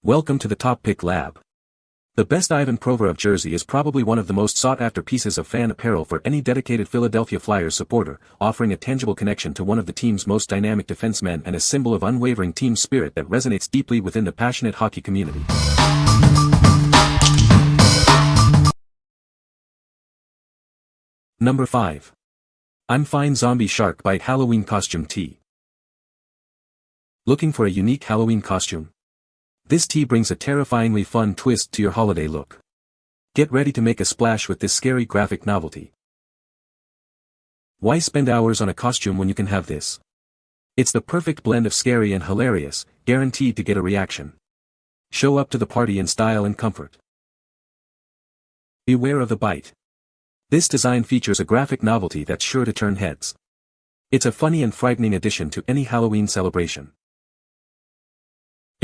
Welcome to the TopPick Lab. The best Ivan Provorov jersey is probably one of the most sought-after pieces of fan apparel for any dedicated Philadelphia Flyers supporter, offering a tangible connection to one of the team's most dynamic defensemen and a symbol of unwavering team spirit that resonates deeply within the passionate hockey community. Number 5. I'm Fine Zombie Shark Bite Halloween Costume Tee. Looking for a unique Halloween costume? This tee brings a terrifyingly fun twist to your holiday look. Get ready to make a splash with this scary graphic novelty. Why spend hours on a costume when you can have this? It's the perfect blend of scary and hilarious, guaranteed to get a reaction. Show up to the party in style and comfort. Beware of the bite. This design features a graphic novelty that's sure to turn heads. It's a funny and frightening addition to any Halloween celebration.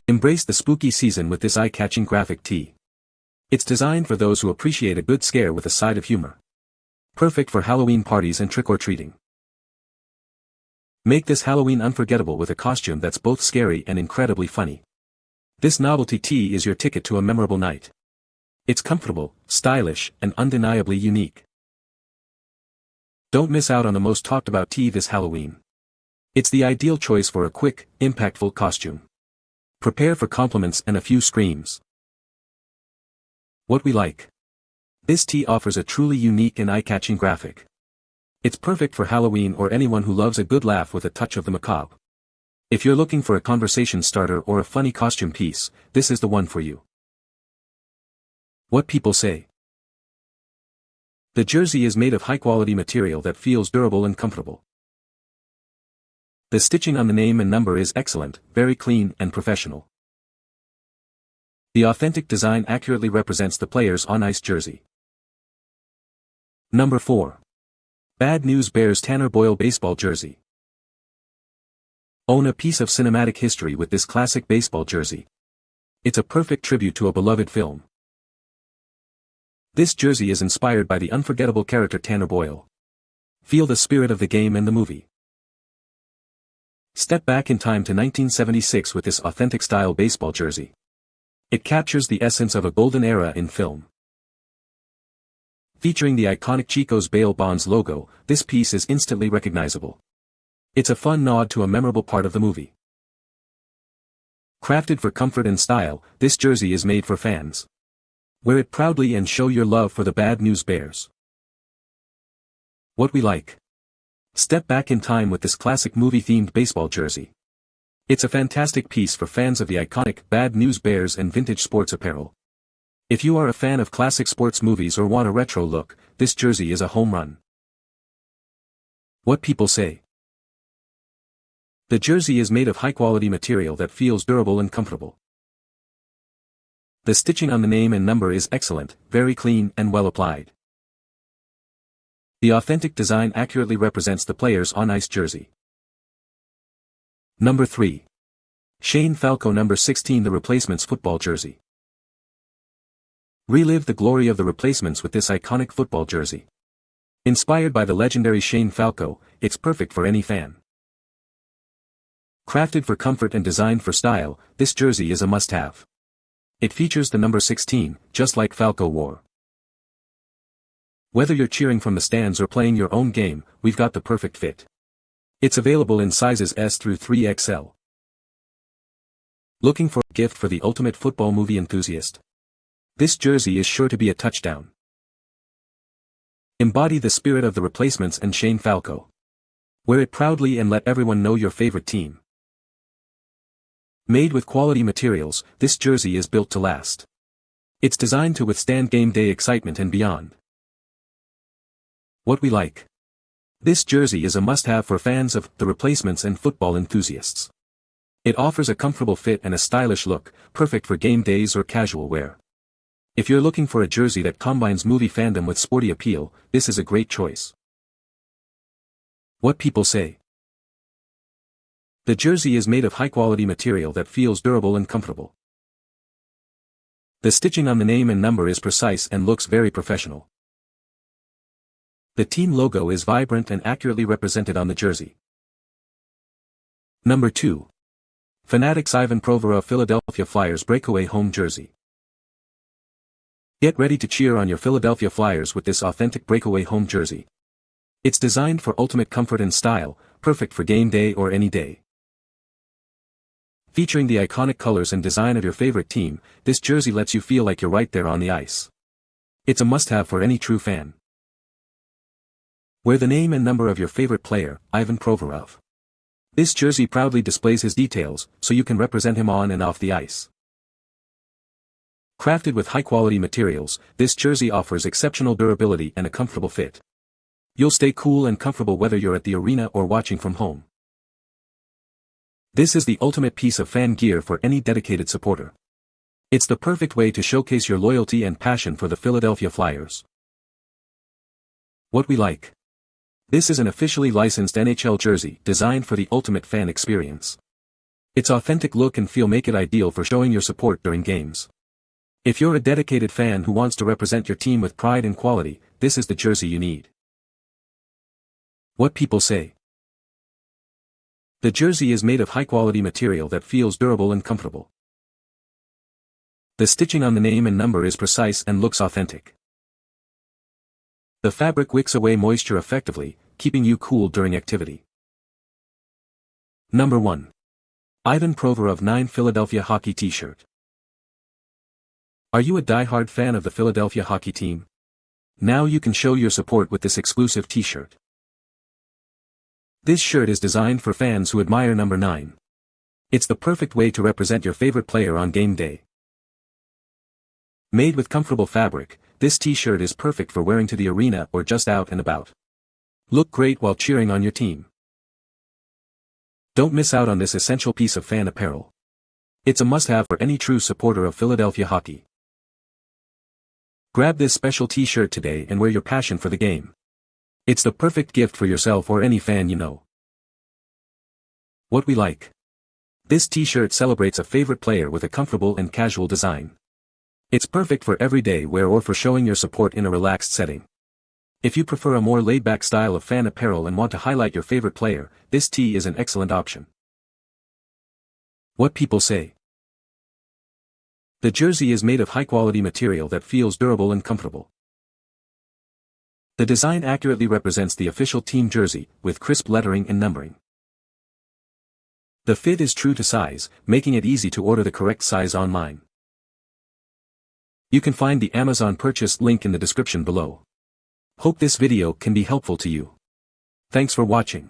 Embrace the spooky season with this eye-catching graphic tee. It's designed for those who appreciate a good scare with a side of humor. Perfect for Halloween parties and trick-or-treating. Make this Halloween unforgettable with a costume that's both scary and incredibly funny. This novelty tee is your ticket to a memorable night. It's comfortable, stylish, and undeniably unique. Don't miss out on the most talked about tee this Halloween. It's the ideal choice for a quick, impactful costume. Prepare for compliments and a few screams. What we like. This tee offers a truly unique and eye-catching graphic. It's perfect for Halloween or anyone who loves a good laugh with a touch of the macabre. If you're looking for a conversation starter or a funny costume piece, this is the one for you. What people say. The jersey is made of high-quality material that feels durable and comfortable. The stitching on the name and number is excellent, very clean and professional. The authentic design accurately represents the player's on-ice jersey. Number 4. Bad News Bears Tanner Boyle Baseball Jersey. Own a piece of cinematic history with this classic baseball jersey. It's a perfect tribute to a beloved film. This jersey is inspired by the unforgettable character Tanner Boyle. Feel the spirit of the game and the movie. Step back in time to 1976 with this authentic-style baseball jersey. It captures the essence of a golden era in film. Featuring the iconic Chico's Bail Bonds logo, this piece is instantly recognizable. It's a fun nod to a memorable part of the movie. Crafted for comfort and style, this jersey is made for fans. Wear it proudly and show your love for the Bad News Bears. What we like. Step back in time with this classic movie-themed baseball jersey. It's a fantastic piece for fans of the iconic Bad News Bears and vintage sports apparel. If you are a fan of classic sports movies or want a retro look, this jersey is a home run. What people say. The jersey is made of high-quality material that feels durable and comfortable. The stitching on the name and number is excellent, very clean and well applied. The authentic design accurately represents the player's on-ice jersey. Number 3. Shane Falco Number 16 The Replacements Football Jersey. Relive the glory of the Replacements with this iconic football jersey. Inspired by the legendary Shane Falco, it's perfect for any fan. Crafted for comfort and designed for style, this jersey is a must-have. It features the number 16, just like Falco wore. Whether you're cheering from the stands or playing your own game, we've got the perfect fit. It's available in sizes S through 3XL. Looking for a gift for the ultimate football movie enthusiast? This jersey is sure to be a touchdown. Embody the spirit of the Replacements and Shane Falco. Wear it proudly and let everyone know your favorite team. Made with quality materials, this jersey is built to last. It's designed to withstand game day excitement and beyond. What we like. This jersey is a must-have for fans of the Replacements and football enthusiasts. It offers a comfortable fit and a stylish look, perfect for game days or casual wear. If you're looking for a jersey that combines movie fandom with sporty appeal, this is a great choice. What people say. The jersey is made of high-quality material that feels durable and comfortable. The stitching on the name and number is precise and looks very professional. The team logo is vibrant and accurately represented on the jersey. Number 2. Fanatics Ivan Provorov Philadelphia Flyers Breakaway Home Jersey. Get ready to cheer on your Philadelphia Flyers with this authentic breakaway home jersey. It's designed for ultimate comfort and style, perfect for game day or any day. Featuring the iconic colors and design of your favorite team, this jersey lets you feel like you're right there on the ice. It's a must-have for any true fan. Wear the name and number of your favorite player, Ivan Provorov. This jersey proudly displays his details, so you can represent him on and off the ice. Crafted with high-quality materials, this jersey offers exceptional durability and a comfortable fit. You'll stay cool and comfortable whether you're at the arena or watching from home. This is the ultimate piece of fan gear for any dedicated supporter. It's the perfect way to showcase your loyalty and passion for the Philadelphia Flyers. What we like. This is an officially licensed NHL jersey designed for the ultimate fan experience. Its authentic look and feel make it ideal for showing your support during games. If you're a dedicated fan who wants to represent your team with pride and quality, this is the jersey you need. What people say. The jersey is made of high-quality material that feels durable and comfortable. The stitching on the name and number is precise and looks authentic. The fabric wicks away moisture effectively, keeping you cool during activity. Number 1. Ivan Provorov 9 Philadelphia Hockey T-shirt. Are you a die-hard fan of the Philadelphia hockey team? Now you can show your support with this exclusive T-shirt. This shirt is designed for fans who admire number 9. It's the perfect way to represent your favorite player on game day. Made with comfortable fabric, this T-shirt is perfect for wearing to the arena or just out and about. Look great while cheering on your team. Don't miss out on this essential piece of fan apparel. It's a must-have for any true supporter of Philadelphia hockey. Grab this special T-shirt today and wear your passion for the game. It's the perfect gift for yourself or any fan you know. What we like. This T-shirt celebrates a favorite player with a comfortable and casual design. It's perfect for everyday wear or for showing your support in a relaxed setting. If you prefer a more laid-back style of fan apparel and want to highlight your favorite player, this tee is an excellent option. What people say. The jersey is made of high-quality material that feels durable and comfortable. The design accurately represents the official team jersey, with crisp lettering and numbering. The fit is true to size, making it easy to order the correct size online. You can find the Amazon purchase link in the description below. Hope this video can be helpful to you. Thanks for watching.